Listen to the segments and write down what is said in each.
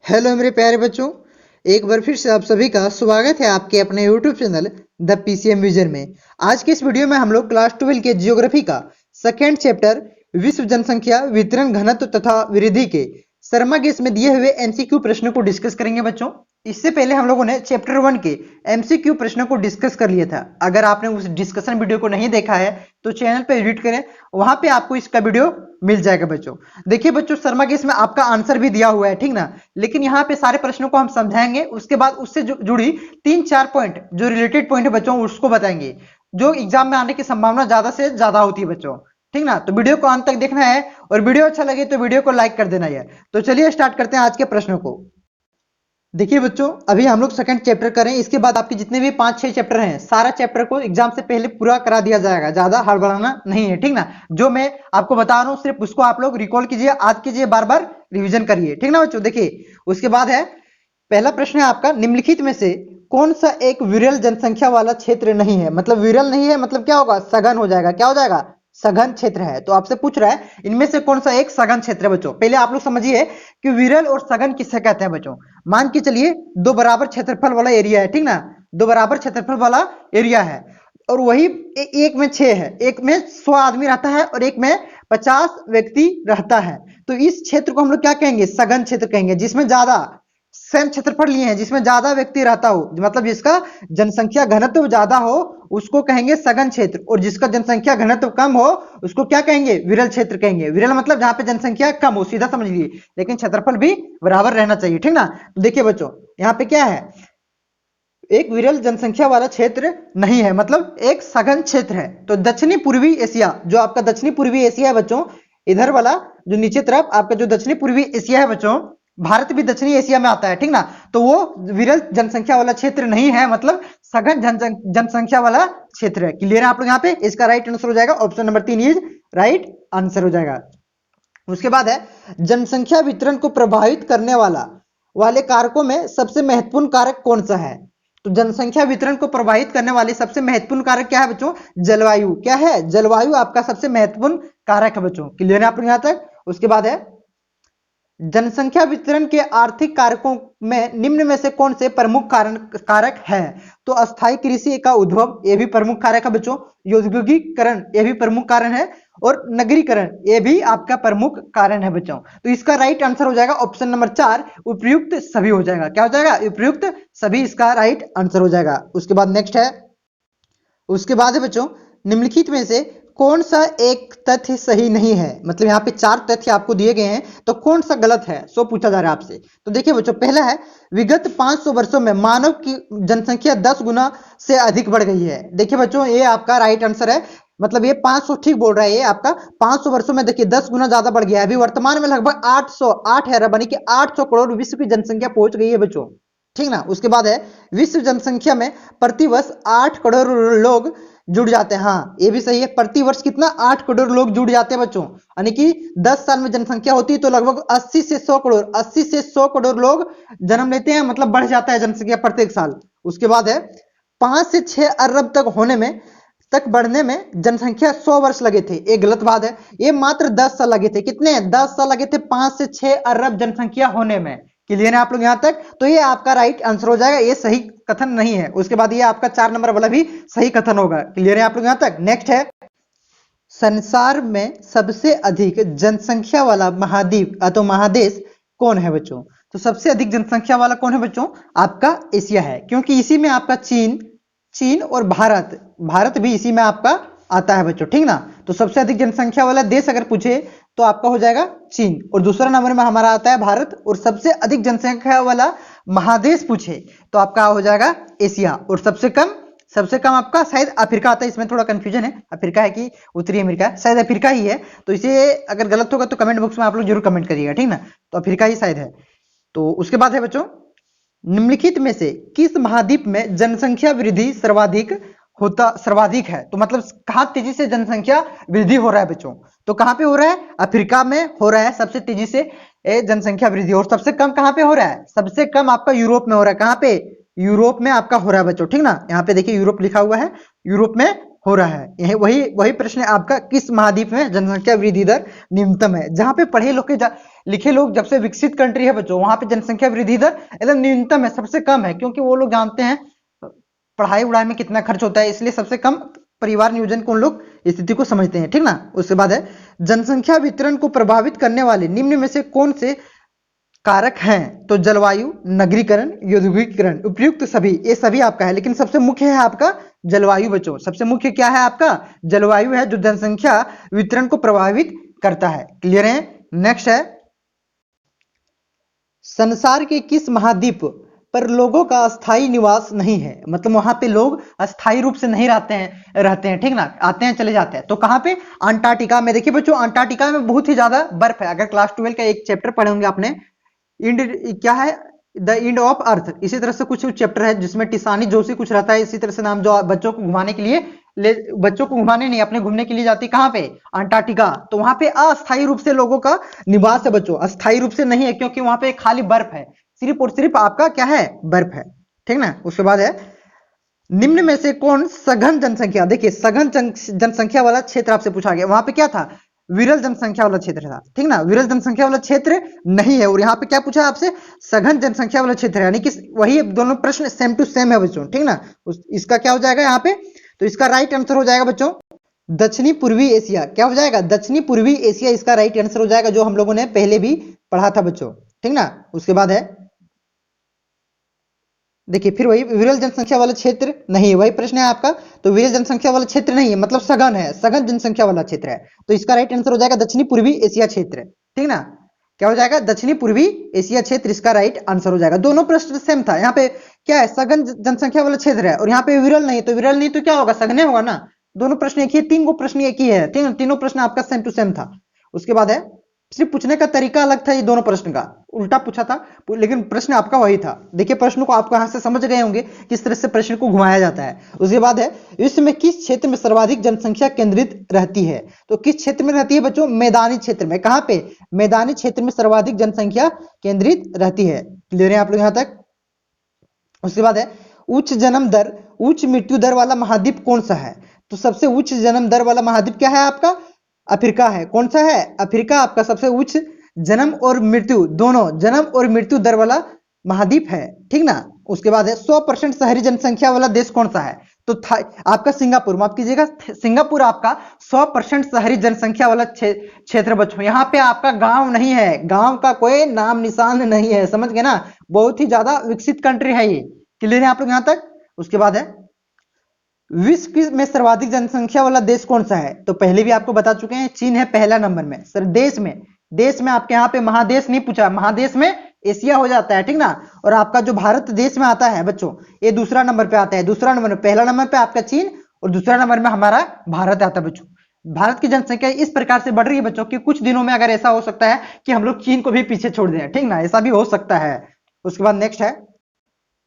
Hello मेरे प्यारे बच्चों, एक बार फिर से आप सभी का स्वागत है आपके अपने YouTube channel the PCM vision में। आज के इस वीडियो में हम लोग क्लास 12 के जियोग्राफी का सेकेंड चैप्टर विश्व जनसंख्या वितरण घनत्व तथा वृद्धि के शर्मा गेस में दिए हुए एमसीक्यू प्रश्नों को डिस्कस करेंगे बच्चों। इससे पहले हम लोगों ने चैप्टर 1 के एमसीक्यू प्रश्नों को डिस्कस कर लिया था। अगर आपने उस डिस्कशन वीडियो को नहीं देखा है तो चैनल पे विजिट करें, वहां पे आपको इसका वीडियो मिल जाएगा बच्चों। देखिए बच्चों, शर्मा केस में आपका आंसर भी दिया हुआ है, ठीक ना, लेकिन यहाँ पे सारे प्रश्नों को हम समझाएंगे, उसके बाद उससे जुड़ी 3-4 पॉइंट जो रिलेटेड पॉइंट है बच्चों उसको बताएंगे, जो एग्जाम में आने की संभावना ज्यादा से ज्यादा होती है बच्चों, ठीक ना। तो वीडियो को अंत तक देखना है और वीडियो अच्छा लगे तो वीडियो को लाइक कर देना है। तो चलिए स्टार्ट करते हैं आज के प्रश्नों को। देखिए बच्चों, अभी हम लोग सेकंड चैप्टर करें, इसके बाद आपके जितने भी 5-6 चैप्टर हैं सारा चैप्टर को एग्जाम से पहले पूरा करा दिया जाएगा, ज्यादा हड़बड़ाना नहीं है, ठीक ना। जो मैं आपको बता रहा हूं सिर्फ उसको आप लोग रिकॉल कीजिए, याद कीजिए, बार बार रिविजन करिए, ठीक ना बच्चों। देखिए उसके बाद है पहला प्रश्न है आपका, निम्नलिखित में से कौन सा एक विरल जनसंख्या वाला क्षेत्र नहीं है। मतलब विरल नहीं है मतलब क्या होगा, सघन हो जाएगा। क्या हो जाएगा, सघन क्षेत्र है। तो आपसे पूछ रहा है इनमें से कौन सा एक सघन क्षेत्र है बच्चों। पहले आप लोग समझिए कि विरल और सघन किससे कहते हैं बच्चों। मान के चलिए दो बराबर क्षेत्रफल वाला एरिया है, ठीक ना, दो बराबर क्षेत्रफल वाला एरिया है और वही एक में 6 है, एक में 100 आदमी रहता है और एक में 50 व्यक्ति रहता है। तो इस क्षेत्र को हम लोग क्या कहेंगे, सघन क्षेत्र कहेंगे। जिसमें ज्यादा सेम क्षेत्रफल लिए हैं, जिसमें ज्यादा व्यक्ति रहता हो, मतलब जिसका जनसंख्या घनत्व ज्यादा हो उसको कहेंगे सघन क्षेत्र, और जिसका जनसंख्या घनत्व कम हो उसको क्या कहेंगे, विरल क्षेत्र कहेंगे। विरल मतलब जहां पे जनसंख्या कम हो, सीधा समझ लीजिए, लेकिन क्षेत्रफल भी बराबर रहना चाहिए, ठीक ना। तो देखिए बच्चों, यहाँ पे क्या है, एक विरल जनसंख्या वाला क्षेत्र नहीं है, मतलब एक सघन क्षेत्र है। तो दक्षिणी पूर्वी एशिया, जो आपका दक्षिणी पूर्वी एशिया है बच्चों, इधर वाला जो नीचे तरफ आपका जो दक्षिणी पूर्वी एशिया है बच्चों, भारत भी दक्षिणी एशिया में आता है, ठीक ना। तो वो विरल जनसंख्या वाला क्षेत्र नहीं है, मतलब सघन जनसंख्या वाला क्षेत्र है। क्लियर है आप लोग यहाँ पे। इसका राइट आंसर हो जाएगा option number 3 is right answer हो जाएगा। उसके बाद है जनसंख्या वितरण को प्रभावित करने वाले कारकों में सबसे महत्वपूर्ण कारक कौन सा है। तो जनसंख्या वितरण को प्रभावित करने वाले सबसे महत्वपूर्ण कारक क्या है बच्चों, जलवायु। क्या है, जलवायु आपका सबसे महत्वपूर्ण कारक है बच्चों। क्लियर है आप लोग यहाँ तक। उसके बाद है जनसंख्या वितरण के आर्थिक कारकों में निम्न में से कौन से प्रमुख कारक है। तो अस्थायी कृषि का उद्भव, ये भी प्रमुख कारक है बच्चों। औद्योगिकीकरण, ये भी प्रमुख कारण है, और नगरीकरण, ये भी आपका प्रमुख कारण है बच्चों। तो इसका राइट आंसर हो जाएगा ऑप्शन नंबर 4 उपयुक्त सभी हो जाएगा। क्या हो जाएगा, उपयुक्त सभी इसका राइट आंसर हो जाएगा। उसके बाद नेक्स्ट है, उसके बाद है बच्चों, निम्नलिखित में से कौन सा एक तथ्य सही नहीं है। मतलब यहाँ पे 4 तथ्य आपको दिए गए हैं, तो कौन सा गलत है सो पूछा जा रहा है आपसे। तो देखिए बच्चों, पहला है विगत 500 वर्षों में मानव की जनसंख्या 10 गुना से अधिक बढ़ गई है। देखिए बच्चों, ये आपका राइट आंसर है। मतलब ये 500 ठीक बोल रहा है, ये आपका 500 वर्षों में देखिए 10 गुना ज्यादा बढ़ गया है। अभी वर्तमान में लगभग 808 है, यानी कि 800 करोड़ विश्व की जनसंख्या पहुंच गई है बच्चों, ठीक ना। उसके बाद है विश्व जनसंख्या में प्रतिवर्ष 8 करोड़ लोग जुड़ जाते हैं। हाँ, ये भी सही है, प्रतिवर्ष कितना, 8 करोड़ लोग जुड़ जाते हैं बच्चों, यानी कि 10 साल में जनसंख्या होती है तो लगभग 80 से 100 करोड़, 80 से 100 करोड़ लोग जन्म लेते हैं, मतलब बढ़ जाता है जनसंख्या प्रत्येक साल। उसके बाद है 5 से 6 अरब तक बढ़ने में जनसंख्या 100 वर्ष लगे थे। ये गलत बात है, ये मात्र 10 साल लगे थे। कितने, 10 साल लगे थे 5 से 6 अरब जनसंख्या होने में। क्लियर है आप लोग यहाँ तक। तो ये आपका राइट आंसर हो जाएगा, ये सही कथन नहीं है। उसके बाद ये आपका 4 नंबर वाला भी सही कथन होगा। क्लियर है आप लोग यहाँ तक। नेक्स्ट है, संसार में सबसे अधिक जनसंख्या वाला महाद्वीप अथवा महादेश कौन है बच्चों। तो सबसे अधिक जनसंख्या वाला कौन है बच्चों, आपका एशिया है, क्योंकि इसी में आपका चीन और भारत भी इसी में आपका आता है बच्चों, ठीक ना। तो सबसे अधिक जनसंख्या वाला देश अगर पूछे तो आपका हो जाएगा चीन, और दूसरा नंबर में हमारा आता है भारत, और सबसे अधिक जनसंख्या वाला महादेश पूछे तो आपका हो जाएगा एशिया, और सबसे कम आपका शायद अफ्रीका आता है। इसमें थोड़ा कंफ्यूजन है, अफ्रीका है कि उत्तरी अमेरिका, शायद अफ्रीका ही है। तो इसे अगर गलत होगा तो कमेंट बॉक्स में आप लोग जरूर कमेंट करिएगा, ठीक ना। तो अफ्रीका ही शायद है। तो उसके बाद है बच्चों, निम्नलिखित में से किस महाद्वीप में जनसंख्या वृद्धि सर्वाधिक है। तो मतलब कहां तेजी से जनसंख्या वृद्धि हो रहा है बच्चों, तो कहां पे हो रहा है, अफ्रीका में हो रहा है सबसे तेजी से जनसंख्या वृद्धि। और सबसे कम कहां पे हो रहा है, सबसे कम आपका यूरोप में हो रहा है। कहां पे, यूरोप में आपका हो रहा है बच्चों, ठीक ना। यहाँ पे देखिए यूरोप लिखा हुआ है, यूरोप में हो रहा है। यही वही वही प्रश्न है आपका, किस महाद्वीप में जनसंख्या वृद्धि दर न्यूनतम है? जहां पे पढ़े लोग के लिखे लोग जब से विकसित कंट्री है बच्चों, वहां पे जनसंख्या वृद्धि दर एकदम न्यूनतम है, सबसे कम है, क्योंकि वो लोग जानते हैं पढ़ाई उड़ाई में कितना खर्च होता है, इसलिए सबसे कम परिवार नियोजन को उन लोग स्थिति को समझते हैं, ठीक ना। उसके बाद है जनसंख्या वितरण को प्रभावित करने वाले निम्न में से कौन से कारक हैं? तो जलवायु, नगरीकरण, औद्योगिकीकरण, उपयुक्त सभी, ये सभी आपका है, लेकिन सबसे मुख्य है आपका जलवायु बच्चों। सबसे मुख्य क्या है आपका? जलवायु है, जो जनसंख्या वितरण को प्रभावित करता है। क्लियर है? नेक्स्ट है, संसार के किस महाद्वीप पर लोगों का अस्थायी निवास नहीं है? मतलब वहां पे लोग अस्थायी रूप से नहीं रहते हैं, ठीक ना, आते हैं चले जाते हैं। तो कहां पे? अंटार्कटिका में। देखिए बच्चों, अंटार्कटिका में बहुत ही ज्यादा बर्फ है। अगर क्लास 12 का एक चैप्टर पढ़े होंगे आपने, इंड क्या है, द इंड ऑफ अर्थ, इसी तरह से कुछ चैप्टर है जिसमें टिसानी जोशी कुछ रहता है, इसी तरह से नाम, जो बच्चों को घुमाने के लिए बच्चों को घुमाने नहीं, अपने घूमने के लिए जाती कहां पे? अंटार्कटिका। तो वहां पे अस्थायी रूप से लोगों का निवास है बच्चों, अस्थायी रूप से नहीं है, क्योंकि वहां पे खाली बर्फ है, सिर्फ और सिर्फ आपका क्या है? बर्फ है, ठीक ना। उसके बाद है, निम्न में से कौन सघन जनसंख्या, देखिए सघन जनसंख्या वाला क्षेत्र आपसे पूछा गया, वहां पे क्या था? विरल जनसंख्या वाला क्षेत्र था, ठीक ना। विरल जनसंख्या वाला क्षेत्र नहीं है, और यहाँ पे क्या पूछा आपसे? सघन जनसंख्या वाला क्षेत्र है, यानी कि वही दोनों प्रश्न सेम टू सेम है बच्चों, ठीक ना। इसका क्या हो जाएगा यहाँ पे? तो इसका राइट आंसर हो जाएगा बच्चों दक्षिणी पूर्वी एशिया। क्या हो जाएगा? दक्षिणी पूर्वी एशिया इसका राइट आंसर हो जाएगा, जो हम लोगों ने पहले भी पढ़ा था बच्चों, ठीक ना। उसके बाद है, देखिए फिर वही विरल जनसंख्या वाला क्षेत्र नहीं है, वही प्रश्न है आपका। तो विरल जनसंख्या वाला क्षेत्र नहीं है, मतलब सघन है, सघन जनसंख्या वाला क्षेत्र है। तो इसका राइट आंसर हो जाएगा दक्षिणी पूर्वी एशिया क्षेत्र, ठीक ना। क्या हो जाएगा? दक्षिणी पूर्वी एशिया क्षेत्र इसका राइट आंसर हो जाएगा। दोनों प्रश्न सेम था। यहाँ पे क्या है? सघन जनसंख्या वाला क्षेत्र है, और यहाँ पे विरल नहीं, तो विरल नहीं तो क्या होगा? सघने होगा ना। दोनों प्रश्न एक ही, तीन को प्रश्न एक ही है, तीनों प्रश्न आपका सेम टू सेम था। उसके बाद है, सिर्फ पूछने का तरीका अलग था, ये दोनों प्रश्न का उल्टा पूछा था, लेकिन प्रश्न आपका वही था। देखिए प्रश्न को आप कहां से समझ गए होंगे, किस तरह से प्रश्न को घुमाया जाता है। उसके बाद है, विश्व में किस क्षेत्र में सर्वाधिक जनसंख्या केंद्रित रहती है? तो किस क्षेत्र में रहती है बच्चों? मैदानी क्षेत्र में। कहां पे? मैदानी क्षेत्र में सर्वाधिक जनसंख्या केंद्रित रहती है। क्लियर है आप लोग यहां तक? उसके बाद है, उच्च जन्म दर, उच्च मृत्यु दर वाला महाद्वीप कौन सा है? तो सबसे उच्च जन्म दर वाला महाद्वीप क्या है आपका? अफ्रीका है। कौन सा है? अफ्रीका आपका सबसे उच्च जन्म और मृत्यु, दोनों जन्म और मृत्यु दर वाला महाद्वीप है, ठीक ना। उसके बाद है, 100% शहरी जनसंख्या वाला देश कौन सा है? तो आपका सिंगापुर, माफ कीजिएगा, सिंगापुर आपका 100% शहरी जनसंख्या वाला क्षेत्र बच्चों। यहाँ पे आपका गांव नहीं है, गांव का कोई नाम निशान नहीं है, समझ गए ना। बहुत ही ज्यादा विकसित कंट्री है ये। क्लियर है आप लोग यहाँ तक? उसके बाद है, विश्व में सर्वाधिक जनसंख्या वाला देश कौन सा है? तो पहले भी आपको बता चुके हैं, चीन है पहला नंबर में। सर देश में आपके यहाँ पे महादेश नहीं पूछा, महादेश में एशिया हो जाता है, ठीक ना। और आपका जो भारत देश में आता है बच्चों, ये दूसरा नंबर पे आता है, दूसरा नंबर में, पहला नंबर पे आपका चीन और दूसरा नंबर में हमारा भारत आता है बच्चों। भारत की जनसंख्या इस प्रकार से बढ़ रही है बच्चों कि कुछ दिनों में अगर ऐसा हो सकता है कि हम लोग चीन को भी पीछे छोड़ दें, ठीक ना, ऐसा भी हो सकता है। उसके बाद नेक्स्ट है,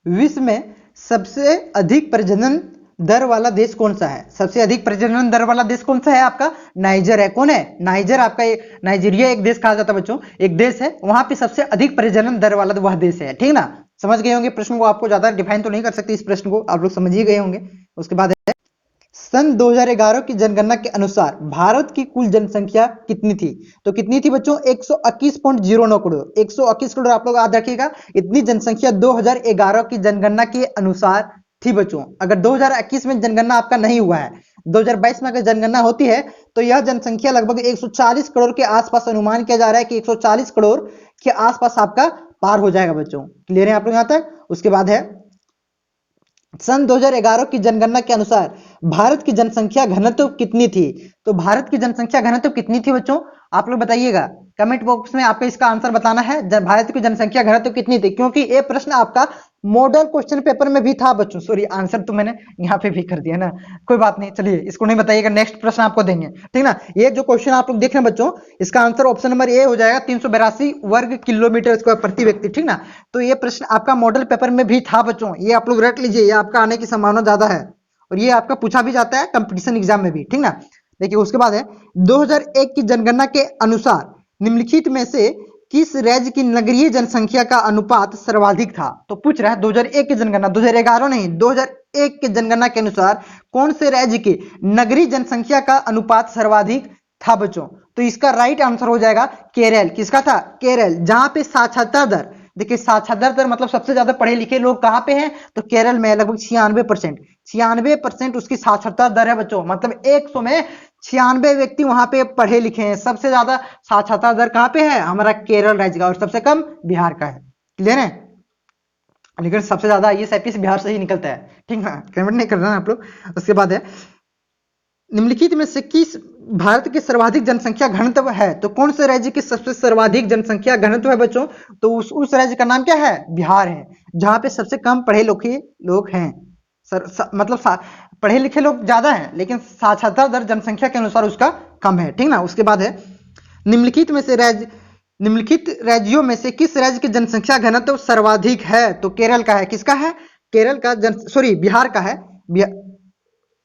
विश्व में सबसे अधिक प्रजनन दर वाला देश कौन सा है? सबसे अधिक प्रजनन दर वाला देश कौन सा है आपका? नाइजर है। कौन है? नाइजर आपका, नाइजीरिया एक देश कहा जाता है बच्चों, एक देश है, वहां पे सबसे अधिक प्रजनन दर वाला वह देश है, ठीक ना। समझ गए होंगे प्रश्न को, आपको ज्यादा डिफाइन तो नहीं कर सकते इस प्रश्न को, आप लोग समझ ही गए होंगे। उसके बाद है, सन 2011 की जनगणना के अनुसार भारत की कुल जनसंख्या कितनी थी? तो कितनी थी बच्चों? 121.09 करोड़। 121 करोड़ आप लोग याद रखिएगा, इतनी जनसंख्या 2011 की जनगणना के अनुसार थी बच्चों। अगर 2021 में जनगणना आपका नहीं हुआ है, 2022 में अगर जनगणना होती है, तो यह जनसंख्या लगभग 140 करोड़ के आसपास अनुमान किया जा रहा है कि 140 करोड़ के आसपास आपका पार हो जाएगा बच्चों। क्लियर है आप लोग यहां तक? उसके बाद है, सन 2011 की जनगणना के अनुसार भारत की जनसंख्या घनत्व कितनी थी? तो भारत की जनसंख्या घनत्व कितनी थी बच्चों? आप लोग बताइएगा कमेंट बॉक्स में, आपको इसका आंसर बताना है, भारत की जनसंख्या घनत्व कितनी थी, क्योंकि ये प्रश्न आपका मॉडल क्वेश्चन पेपर में भी था बच्चों। सॉरी, आंसर तो मैंने यहाँ पे भी कर दिया ना, कोई बात नहीं, चलिए इसको नहीं बताइएगा, नेक्स्ट प्रश्न आपको देंगे, ठीक ना। ये जो क्वेश्चन आप लोग देख रहे हैं बच्चों, इसका आंसर ऑप्शन नंबर ए हो जाएगा, 382 वर्ग किलोमीटर स्क्वायर प्रति व्यक्ति, ठीक ना। तो ये प्रश्न आपका मॉडल पेपर में भी था बच्चों, ये आप लोग रट लीजिए, ये आपका आने की संभावना ज्यादा है, और ये आपका पूछा भी जाता है कंपटीशन एग्जाम में भी, ठीक ना। देखिए उसके बाद है, 2001 की जनगणना के अनुसार निम्नलिखित में से किस राज्य की नगरीय जनसंख्या का अनुपात सर्वाधिक था? तो पूछ रहा है 2001 की जनगणना, 2011 नहीं, 2001 की जनगणना के अनुसार कौन से राज्य की नगरीय जनसंख्या का अनुपात सर्वाधिक था बच्चों? तो इसका राइट आंसर हो जाएगा केरल। किसका था? केरल। जहां पे साक्षरता दर, देखिए साक्षरता दर मतलब सबसे ज्यादा पढ़े लिखे लोग कहां पे हैं? तो केरल में लगभग 96%। 96% उसकी साक्षरता दर है बच्चों, मतलब 100 में 96 व्यक्ति वहां पे पढ़े लिखे हैं। सबसे ज्यादा साक्षरता दर कहां पे है? हमारा केरल राज्य का, और सबसे कम बिहार का है। क्लियर है? लेकिन सबसे ज्यादा आईएएस आईपीएस बिहार से ही निकलता है, ठीक है, कमेंट नहीं करना आप लोग। उसके बाद है निम्नलिखित में से किस भारत के सर्वाधिक जनसंख्या घनत्व है? तो कौन से राज्य की सबसे सर्वाधिक जनसंख्या घनत्व है बच्चों? तो उस राज्य का नाम क्या है? बिहार है, जहां पे सबसे कम पढ़े लिखे लोग हैं। मतलब पढ़े लिखे लोग ज्यादा हैं, लेकिन साक्षरता दर जनसंख्या के अनुसार उसका कम है, ठीक ना। उसके बाद है निम्नलिखित राज्यों में से किस राज्य की जनसंख्या घनत्व सर्वाधिक है? तो केरल का है। किसका है? केरल का बिहार का है।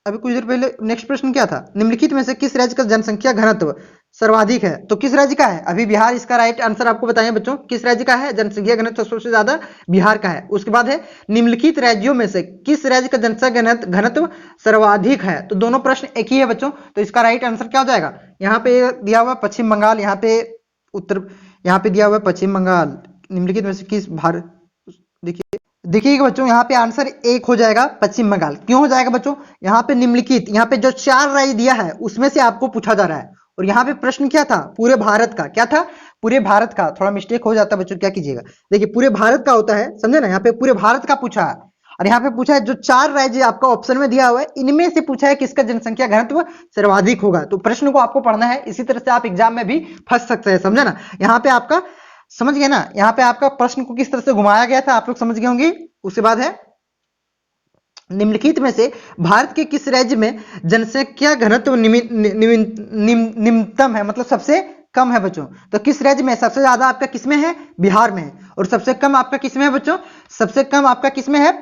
अभी कुछ देर पहले नेक्स्ट प्रश्न क्या था? निम्नलिखित में से किस राज्य का जनसंख्या घनत्व सर्वाधिक है? तो किस राज्य का है? अभी बिहार इसका राइट आंसर आपको बताएं बच्चों, किस राज्य का है जनसंख्या घनत्व सबसे ज्यादा? बिहार का है। उसके बाद है निम्नलिखित राज्यों में से किस राज्य का जनसंख्या घनत्व सर्वाधिक है? तो दोनों प्रश्न एक ही है बच्चों, तो इसका राइट आंसर क्या हो जाएगा? यहाँ पे दिया हुआ पश्चिम बंगाल, यहाँ पे यहाँ पे दिया हुआ पश्चिम बंगाल। निम्नलिखित में से किस भारत, देखिएगा बच्चों, यहाँ पे आंसर एक हो जाएगा पश्चिम बंगाल। क्यों हो जाएगा बच्चों? यहाँ पे निम्नलिखित, यहाँ पे जो 4 राज्य दिया है उसमें से आपको पूछा जा रहा है, और यहाँ पे प्रश्न क्या था? पूरे भारत का। क्या था? पूरे भारत का। थोड़ा मिस्टेक हो जाता है बच्चों, क्या कीजिएगा। देखिए पूरे भारत का होता है, समझे ना, यहाँ पे पूरे भारत का पूछा है, और यहाँ पे पूछा है जो 4 राज्य आपका ऑप्शन में दिया हुआ है इनमें से पूछा है किसका जनसंख्या घनत्व सर्वाधिक होगा। तो प्रश्न को आपको पढ़ना है, इसी तरह से आप एग्जाम में भी फंस सकते हैं, समझे ना। यहाँ पे आपका समझ गए ना, यहाँ पे आपका प्रश्न को किस तरह से घुमाया गया था आप लोग समझ गए होंगे। उसके बाद है निम्नलिखित में से भारत के किस राज्य में जनसंख्या घनत्व निम्नतम है, मतलब सबसे कम है बच्चों? तो किस राज्य में सबसे ज्यादा आपका किसमें है? बिहार में। और सबसे कम आपका किसमें है बच्चों? सबसे कम आपका किसमें है?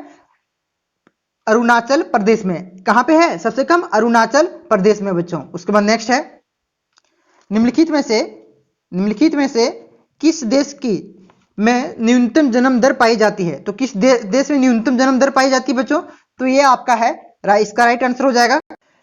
अरुणाचल प्रदेश में। कहां पे है सबसे कम? अरुणाचल प्रदेश में बच्चों। उसके बाद नेक्स्ट है निम्नलिखित में से किस देश की में न्यूनतम जन्म दर पाई जाती है? तो किस देश में न्यूनतम जन्म दर पाई जाती है बच्चों? तो ये आपका है, इसका राइट आंसर हो जाएगा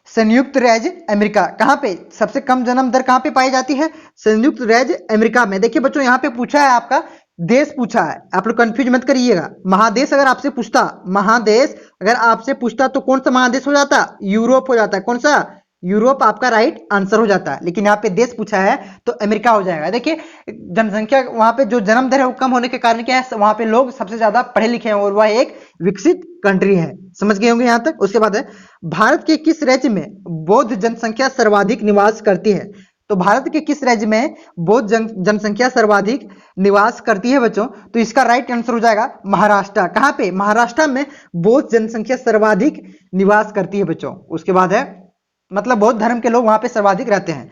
संयुक्त राज्य अमेरिका। कहां पे सबसे कम जन्म दर कहां पे पाई जाती है? संयुक्त राज्य अमेरिका में। देखिए बच्चों यहाँ पे पूछा है आपका देश पूछा है, आप लोग कंफ्यूज मत करिएगा। महादेश अगर आपसे पूछता, महादेश अगर आपसे पूछता तो कौन सा महादेश हो जाता? यूरोप हो जाता है। कौन सा? यूरोप आपका राइट आंसर हो जाता है, लेकिन यहाँ पे देश पूछा है तो अमेरिका हो जाएगा। देखिए जनसंख्या वहां पे जो जन्म दर है वो कम होने के कारण क्या है? वहां पे लोग सबसे ज्यादा पढ़े लिखे हैं और वह एक विकसित कंट्री है। समझ गए होंगे यहाँ तक। उसके बाद है भारत के किस राज्य में बौद्ध जनसंख्या सर्वाधिक निवास करती है? तो भारत के किस राज्य में बौद्ध जनसंख्या सर्वाधिक निवास करती है बच्चों? तो इसका राइट आंसर हो जाएगा महाराष्ट्र। कहां पे? महाराष्ट्र में बौद्ध जनसंख्या सर्वाधिक निवास करती है बच्चों। उसके बाद है मतलब बौद्ध धर्म के लोग वहां पे सर्वाधिक रहते हैं।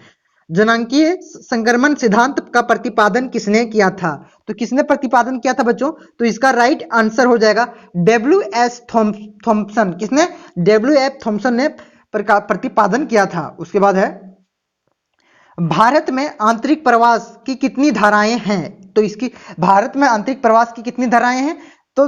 जनांकीय संक्रमण सिद्धांत का प्रतिपादन किसने किया था? तो किसने प्रतिपादन किया था बच्चों? तो इसका राइट आंसर हो जाएगा W.S. थॉम्सन। किसने? W.F. थॉम्सन ने प्रतिपादन किया था। उसके बाद है भारत में आंतरिक प्रवास की कितनी धाराएं हैं? तो इसकी भारत में आंतरिक प्रवास की कितनी धाराएं हैं? तो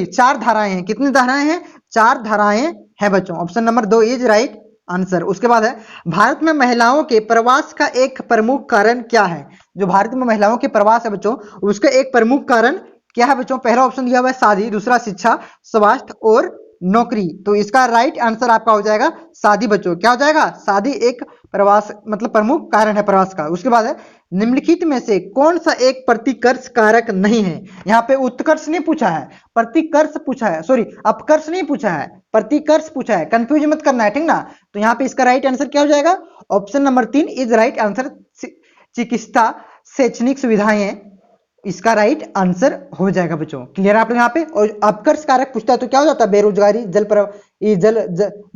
4 धाराएं हैं। कितनी धाराएं हैं? 4 धाराएं हैं बच्चों। Option number 2 is right answer. उसके बाद है भारत में महिलाओं के प्रवास का एक प्रमुख कारण क्या है? जो भारत में महिलाओं के प्रवास है बच्चों उसका एक प्रमुख कारण क्या है बच्चों? पहला ऑप्शन दिया हुआ है शादी, दूसरा शिक्षा, स्वास्थ्य और नौकरी। तो इसका राइट आंसर आपका हो जाएगा शादी बच्चों। क्या हो जाएगा? शादी एक प्रवास मतलब प्रमुख कारण है प्रवास का। उसके बाद है निम्नलिखित में से कौन सा एक प्रतिकर्ष कारक नहीं है? यहाँ पे उत्कर्ष नहीं पूछा है, प्रतिकर्ष पूछा है, सॉरी अपकर्ष नहीं पूछा है, प्रतिकर्ष पूछा है। कंफ्यूज मत करना है, ठीक ना। तो यहाँ पे इसका राइट आंसर क्या हो जाएगा? Option number 3 is right answer, चिकित्सा शैक्षणिक सुविधाएं इसका राइट आंसर हो जाएगा बच्चों। क्लियर आप लोग यहाँ पे। और अपकर्ष कारक पूछता है तो क्या हो जाता है? बेरोजगारी,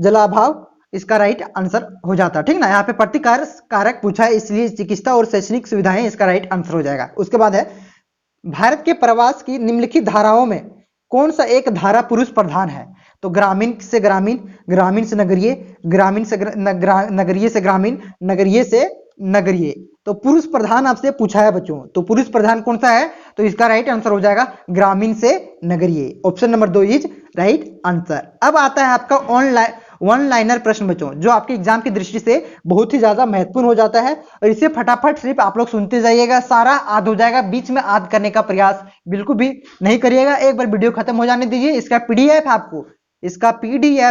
जलाभाव इसका राइट आंसर हो जाता है, ठीक ना। यहाँ पे प्रतिकर्ष कारक पूछा है इसलिए चिकित्सा और शैक्षणिक सुविधाएं इसका राइट आंसर हो जाएगा। उसके बाद है भारत के प्रवास की निम्नलिखित धाराओं में कौन सा एक धारा पुरुष प्रधान है? तो ग्रामीण से ग्रामीण, ग्रामीण से नगरीय, ग्रामीण से नगरीय से ग्रामीण, नगरीय से नगरीय। तो पुरुष प्रधान आपसे पूछा है बच्चों, तो पुरुष प्रधान कौन सा है? तो इसका राइट आंसर हो जाएगा ग्रामीण से नगरीय। Option number 2 is right answer. अब आता है आपका वन लाइनर प्रश्न बच्चों, जो आपके एग्जाम की दृष्टि से बहुत ही ज्यादा महत्वपूर्ण हो जाता है, और इसे फटाफट सिर्फ आप लोग सुनते जाइएगा, सारा याद हो जाएगा, बीच में याद करने का प्रयास बिल्कुल भी नहीं करिएगा। एक बार वीडियो खत्म हो जाने दीजिए। इसका पीडीएफ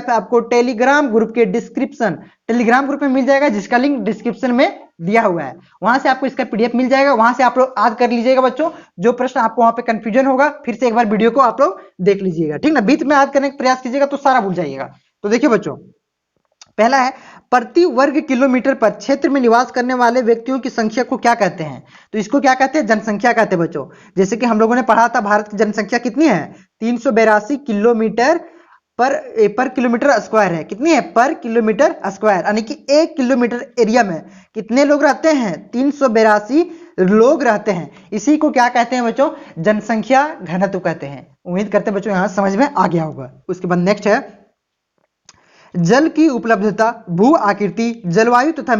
आपको टेलीग्राम ग्रुप के टेलीग्राम ग्रुप में मिल जाएगा, जिसका लिंक डिस्क्रिप्शन में दिया हुआ है। वहां से आपको इसका पीडीएफ मिल जाएगा, वहां से आप लोग याद कर लीजिएगा बच्चों। जो प्रश्न आपको वहां पे कंफ्यूजन होगा, फिर से एक बार वीडियो को आप लोग देख लीजिएगा, ठीक ना। बीच में याद करने का प्रयास कीजिएगा तो सारा भूल जाइएगा। तो देखिए बच्चों, पहला है प्रति वर्ग किलोमीटर पर क्षेत्र में निवास करने वाले व्यक्तियों की संख्या को क्या कहते हैं? तो इसको क्या कहते हैं? जनसंख्या कहते हैं बच्चों। जैसे कि हम लोगों ने पढ़ा था, भारत की जनसंख्या कितनी है? 382 किलोमीटर पर किलोमीटर स्क्वायर है। कितनी है? पर किलोमीटर स्क्वायर, यानी कि 1 किलोमीटर एरिया में कितने लोग रहते हैं? 382 लोग रहते हैं। इसी को क्या कहते हैं बच्चों? जनसंख्या घनत्व कहते हैं। उम्मीद करते हैं बच्चों यहां समझ में आ गया होगा। उसके बाद नेक्स्ट है, जल की उपलब्धता, भू आकृति, जलवायु तथा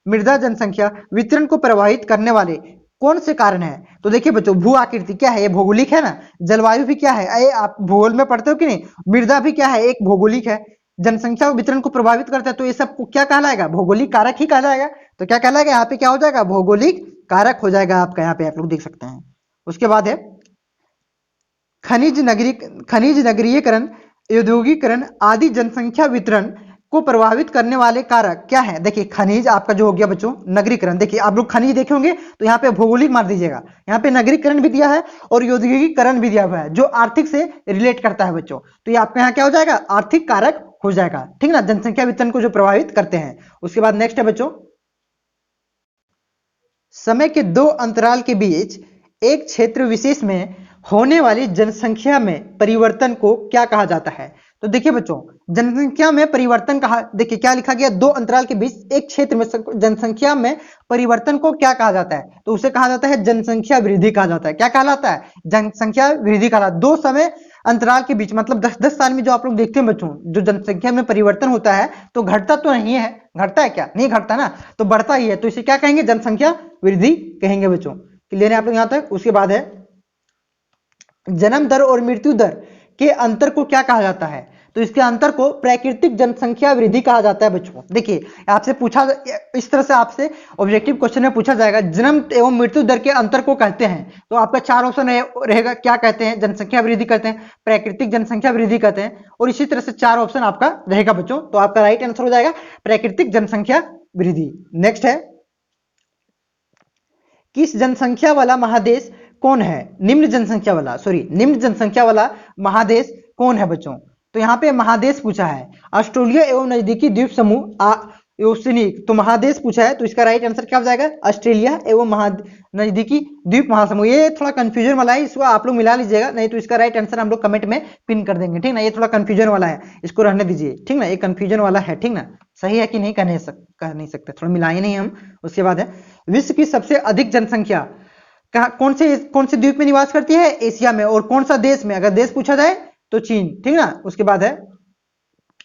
मृदा जनसंख्या वितरण को प्रभावित करने वाले कौन से कारण है? तो देखिए बच्चों, भू आकृति क्या है? ये भौगोलिक है ना। जलवायु भी क्या है? ये आप भूगोल में पढ़ते हो कि नहीं? मृदा भी क्या है? एक भौगोलिक है। जनसंख्या वितरण को प्रभावित करता है, तो ये सब क्या कहलाएगा? भौगोलिक कारक ही कहलाएगा। तो क्या कहलाएगा? यहाँ पे क्या हो जाएगा? भौगोलिक कारक हो जाएगा आपका। यहाँ पे आप लोग देख सकते हैं। उसके बाद है खनिज नगरीयकरण, औद्योगिकरण आदि जनसंख्या वितरण को प्रभावित करने वाले कारक क्या है? देखिए, खनिज आपका जो हो गया बच्चों, नगरीकरण। देखिए, आप लोग खनिज देखे होंगे तो यहाँ पे भौगोलिक मार दीजिएगा। यहाँ पे नगरीकरण भी दिया है और औद्योगिकरण भी दिया हुआ है, जो आर्थिक से रिलेट करता है बच्चों। तो ये आपके यहाँ क्या हो जाएगा? आर्थिक कारक हो जाएगा, ठीक ना। जनसंख्या वितरण को जो प्रभावित करते हैं। उसके बाद नेक्स्ट है बच्चों, समय के 2 अंतराल के बीच एक क्षेत्र विशेष में होने वाली जनसंख्या में परिवर्तन को क्या कहा जाता है? तो देखिए बच्चों, जनसंख्या में परिवर्तन कहा, देखिए क्या लिखा गया? 2 अंतराल के बीच एक क्षेत्र में जनसंख्या में परिवर्तन को क्या कहा जाता है? तो उसे कहा जाता है जनसंख्या वृद्धि कहा जाता है। क्या कहलाता है? जनसंख्या वृद्धि कहा जाता है। 2 समय अंतराल के बीच, मतलब 10-10 साल में जो आप लोग देखते हैं बच्चों, जो जनसंख्या में परिवर्तन होता है, तो घटता तो नहीं है। घटता है क्या? नहीं घटता ना, तो बढ़ता ही है। तो इसे क्या कहेंगे? जनसंख्या वृद्धि कहेंगे बच्चों। क्लियर है आप लोग यहां तक? उसके बाद है जन्म दर और मृत्यु दर के अंतर को क्या कहा जाता है? तो इसके अंतर को प्राकृतिक जनसंख्या वृद्धि कहा जाता है बच्चों। देखिए, आपसे पूछा, इस तरह से आपसे ऑब्जेक्टिव क्वेश्चन में पूछा जाएगा, जन्म एवं मृत्यु दर के अंतर को कहते हैं। तो आपका 4 ऑप्शन रहेगा। क्या कहते हैं? जनसंख्या वृद्धि कहते हैं, प्राकृतिक जनसंख्या वृद्धि कहते हैं, और इसी तरह से 4 ऑप्शन आपका रहेगा बच्चों। तो आपका राइट आंसर हो जाएगा प्राकृतिक जनसंख्या वृद्धि। नेक्स्ट है, किस जनसंख्या वाला महादेश कौन है? निम्न जनसंख्या वाला महादेश कौन है बच्चों? तो यहाँ पे महादेश पूछा है, ऑस्ट्रेलिया एवं नजदीकी द्वीप समूह ओशिनिक, तो महादेश पूछा है, तो इसका राइट आंसर क्या हो जाएगा? ऑस्ट्रेलिया एवं नजदीकी द्वीप महासमूह। ये थोड़ा कंफ्यूजन वाला है, इसको आप लोग मिला लीजिएगा, नहीं तो इसका राइट आंसर हम लोग कमेंट में पिन कर देंगे, ठीक ना। ये थोड़ा कंफ्यूजन वाला है, इसको रहने दीजिए, ठीक ना। ये कंफ्यूजन वाला है, ठीक ना। सही है कि नहीं कह नहीं सकते, थोड़ा मिलाए नहीं हम। उसके बाद है, विश्व की सबसे अधिक जनसंख्या कौन से द्वीप में निवास करती है? एशिया में। और कौन सा देश में? अगर देश पूछा जाए तो चीन, ठीक ना। उसके बाद है,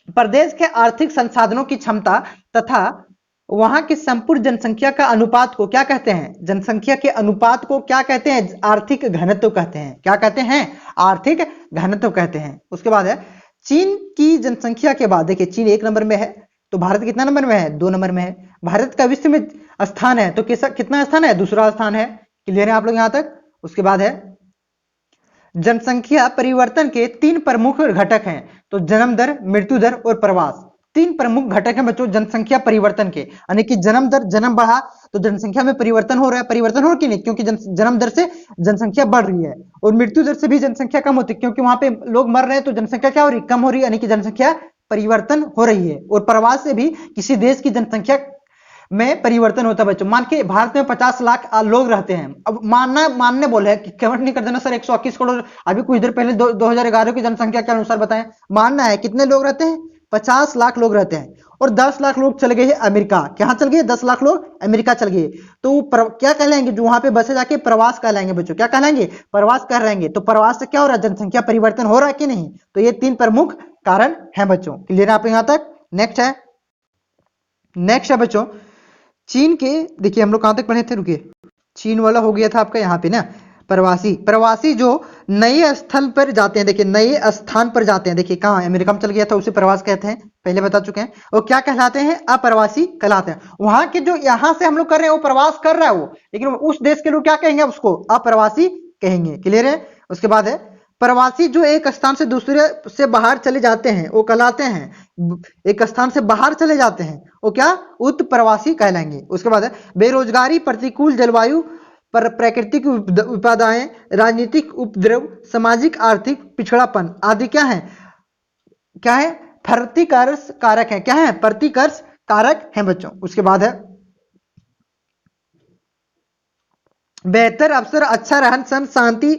प्रदेश के आर्थिक संसाधनों की क्षमता तथा वहां की संपूर्ण जनसंख्या का अनुपात को क्या कहते हैं? जनसंख्या के अनुपात को क्या कहते हैं? आर्थिक घनत्व कहते हैं। क्या कहते हैं? आर्थिक घनत्व कहते हैं। उसके बाद है, चीन की जनसंख्या के बाद, देखिए चीन 1 नंबर में है, तो भारत कितना नंबर में है? 2 नंबर में है। भारत का विश्व में स्थान है, तो कितना स्थान है? दूसरा स्थान है। क्लियर है आप लोग यहां तक? उसके बाद है, जनसंख्या परिवर्तन के 3 प्रमुख घटक हैं, तो जन्म दर, मृत्यु दर और प्रवास। 3 प्रमुख घटक हैं बच्चों जनसंख्या परिवर्तन के, यानी कि जन्म दर, जन्म बढ़ा तो जनसंख्या में परिवर्तन हो रहा है। परिवर्तन हो कि नहीं? क्योंकि जन्म दर से जनसंख्या बढ़ रही है, और मृत्यु दर से भी जनसंख्या कम होती है, क्योंकि वहां पे लोग मर रहे हैं, तो जनसंख्या क्या हो रही है? कम हो रही है, यानी कि जनसंख्या परिवर्तन हो रही है। और प्रवास से भी किसी देश की जनसंख्या में परिवर्तन होता है बच्चों। मान के भारत में 50 लाख लोग रहते हैं, अब मानने बोले कि कमेंट नहीं कर देना सर 121 करोड़, अभी कुछ देर पहले 2011 की जनसंख्या के अनुसार बताएं। मानना है कितने लोग रहते हैं? 50 लाख लोग रहते हैं, और 10 लाख लोग चले गए हैं अमेरिका। कहां चल गए? 10 लाख लोग अमेरिका चल गए। तो क्या कहलाएंगे? जो वहां पे बसे जाके प्रवास कहलाएंगे बच्चों। क्या कहलाएंगे? प्रवास कर रहेंगे। तो प्रवास से क्या हो रहा है? जनसंख्या परिवर्तन हो रहा है कि नहीं? तो ये 3 प्रमुख कारण है बच्चों। क्लियर है आप यहां तक? नेक्स्ट है बच्चों, चीन के, देखिए हम लोग कहां तक पढ़े थे, रुकिए, चीन वाला हो गया था आपका यहाँ पे ना। प्रवासी, प्रवासी जो नए स्थल पर जाते हैं, देखिए नए स्थान पर जाते हैं, देखिए कहाँ अमेरिका में चल गया था उसे प्रवास कहते हैं, पहले बता चुके हैं। और क्या कहलाते हैं, अप्रवासी कहलाते हैं। वहां के जो यहाँ से हम लोग कर रहे हैं वो प्रवास कर रहा है वो, लेकिन उस देश के लोग क्या कहेंगे, उसको अप्रवासी कहेंगे। क्लियर है। उसके बाद है प्रवासी जो एक स्थान से दूसरे से बाहर चले जाते हैं वो कहलाते हैं, एक स्थान से बाहर चले जाते हैं वो क्या, उत्प्रवासी कहलाएंगे। उसके बाद है बेरोजगारी, प्रतिकूल जलवायु, पर प्राकृतिक विपदाएं, राजनीतिक उपद्रव, सामाजिक आर्थिक पिछड़ापन आदि क्या है, क्या है, प्रतिकर्ष कारक है, क्या है, प्रतिकर्ष कारक है बच्चों। उसके बाद है बेहतर अवसर, अच्छा रहन सहन, शांति,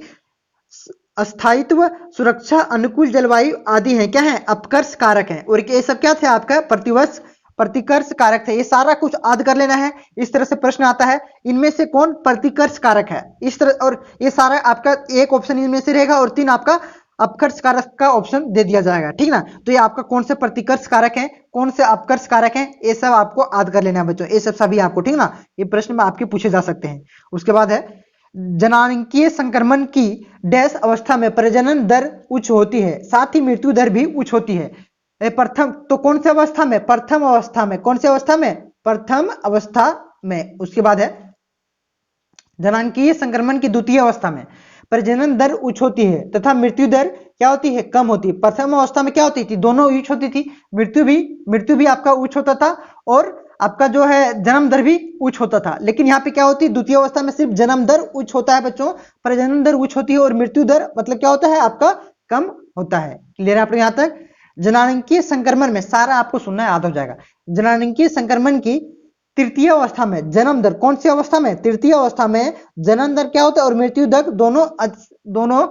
स्थायित्व, सुरक्षा, अनुकूल जलवायु आदि है, क्या है, अपकर्ष कारक है। और ये सब क्या थे आपका, प्रतिवर्ष प्रतिकर्ष कारक थे। ये सारा कुछ याद कर लेना है, इस तरह से प्रश्न आता है, इनमें से कौन प्रतिकर्ष कारक है, इस तरह। और ये सारा आपका एक ऑप्शन इनमें से रहेगा और 3 आपका अपकर्ष कारक का ऑप्शन दे दिया जाएगा, ठीक ना। तो ये आपका कौन से प्रतिकर्ष कारक है, कौन से अपकर्ष कारक है, ये सब आपको याद कर लेना है बच्चों, ये सब सभी आपको, ठीक ना। ये प्रश्न में आपके पूछे जा सकते हैं। उसके बाद है जननांगीय संक्रमण की डैश अवस्था में प्रजनन दर उच्च होती है, साथ ही मृत्यु दर भी उच्च होती है। प्रथम, तो कौन सी अवस्था में, प्रथम अवस्था में, कौन सी अवस्था में, प्रथम अवस्था में। उसके बाद है जननांगीय संक्रमण की द्वितीय अवस्था में प्रजनन दर उच्च होती है तथा मृत्यु दर क्या होती है, कम होती है। प्रथम अवस्था में क्या होती थी, दोनों उच्च होती थी, मृत्यु भी आपका उच्च होता था और आपका जो है जन्म दर भी उच्च होता था। लेकिन यहाँ पे क्या होती है, द्वितीय अवस्था में सिर्फ जन्म दर उच्च होता है बच्चों, प्रजनन दर उच्च होती है और मृत्यु दर मतलब क्या होता है आपका, कम होता है। क्लियर है आप लोग यहाँ तक। जननांगीय संक्रमण में सारा आपको सुनना याद हो जाएगा। जननांगीय संक्रमण की तृतीय अवस्था में जन्म दर, कौन सी अवस्था में, तृतीय अवस्था में जन्म दर क्या होता है और मृत्यु दर दोनों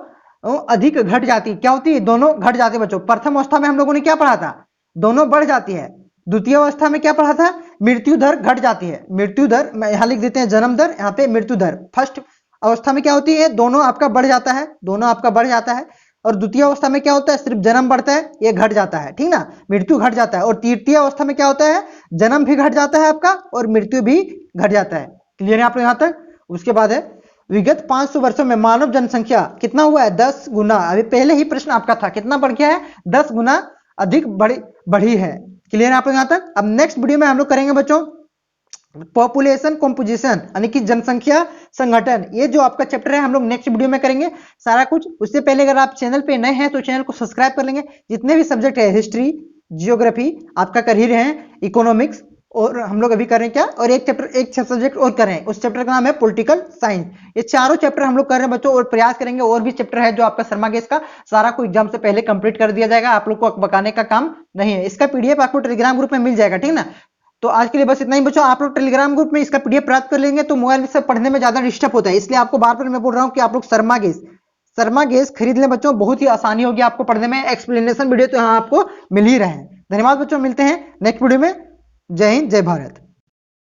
अधिक घट जाती, क्या होती है, दोनों घट जाते हैं बच्चों। प्रथम अवस्था में हम लोगों ने क्या पढ़ा था, दोनों बढ़ जाती है। द्वितीय अवस्था में क्या पढ़ा था, मृत्यु दर घट जाती है। मृत्यु दर यहां लिख देते हैं जन्म दर, यहाँ पे मृत्यु दर। फर्स्ट अवस्था में क्या होती है, दोनों आपका बढ़ जाता है, दोनों आपका बढ़ जाता है। और द्वितीय अवस्था में क्या होता है, सिर्फ जन्म बढ़ता है, ये घट जाता है, ठीक ना, मृत्यु घट जाता है। और तृतीय अवस्था में क्या होता है, जन्म भी घट जाता है आपका और मृत्यु भी घट जाता है। क्लियर है आप लोग यहाँ तक। उसके बाद है विगत 500 वर्षों में मानव जनसंख्या कितना हुआ है, 10 गुना। अभी पहले ही प्रश्न आपका था, कितना बढ़ गया है, 10 गुना अधिक बढ़ी है। क्लियर है आप लोग यहाँ तक। अब नेक्स्ट वीडियो में हम लोग करेंगे बच्चों पॉपुलेशन कंपोजिशन, यानी कि जनसंख्या संगठन। ये जो आपका चैप्टर है हम लोग नेक्स्ट वीडियो में करेंगे सारा कुछ। उससे पहले अगर आप चैनल पे नए हैं तो चैनल को सब्सक्राइब कर लेंगे। जितने भी सब्जेक्ट है, हिस्ट्री, जियोग्राफी, आपका कर ही रहे हैं, इकोनॉमिक्स, और हम लोग अभी कर रहे हैं क्या, और एक सब्जेक्ट और कर रहे हैं, उस चैप्टर का नाम है पॉलिटिकल साइंस। ये चारों चैप्टर हम लोग कर रहे हैं बच्चों, और प्रयास करेंगे और भी चैप्टर है जो आपका शर्मा गेस का सारा को एग्जाम से पहले कंप्लीट कर दिया जाएगा। आप लोग को बकाने का काम नहीं है। इसका पीडीएफ आपको टेलीग्राम ग्रुप में मिल जाएगा, ठीक ना। तो आज के लिए बस इतना ही बच्चों। आप लोग टेलीग्राम ग्रुप में इसका पीडीएफ प्राप्त कर लेंगे तो मोबाइल से पढ़ने में ज्यादा डिस्टर्ब होता है, इसलिए आपको बार बार मैं बोल रहा हूँ कि आप लोग शर्मा गेस खरीद लें बच्चों, बहुत ही आसानी होगी आपको पढ़ने में। एक्सप्लेनेशन वीडियो तो यहाँ आपको मिल ही रहे हैं। धन्यवाद बच्चों, मिलते हैं नेक्स्ट वीडियो में। जय हिंद, जय भारत।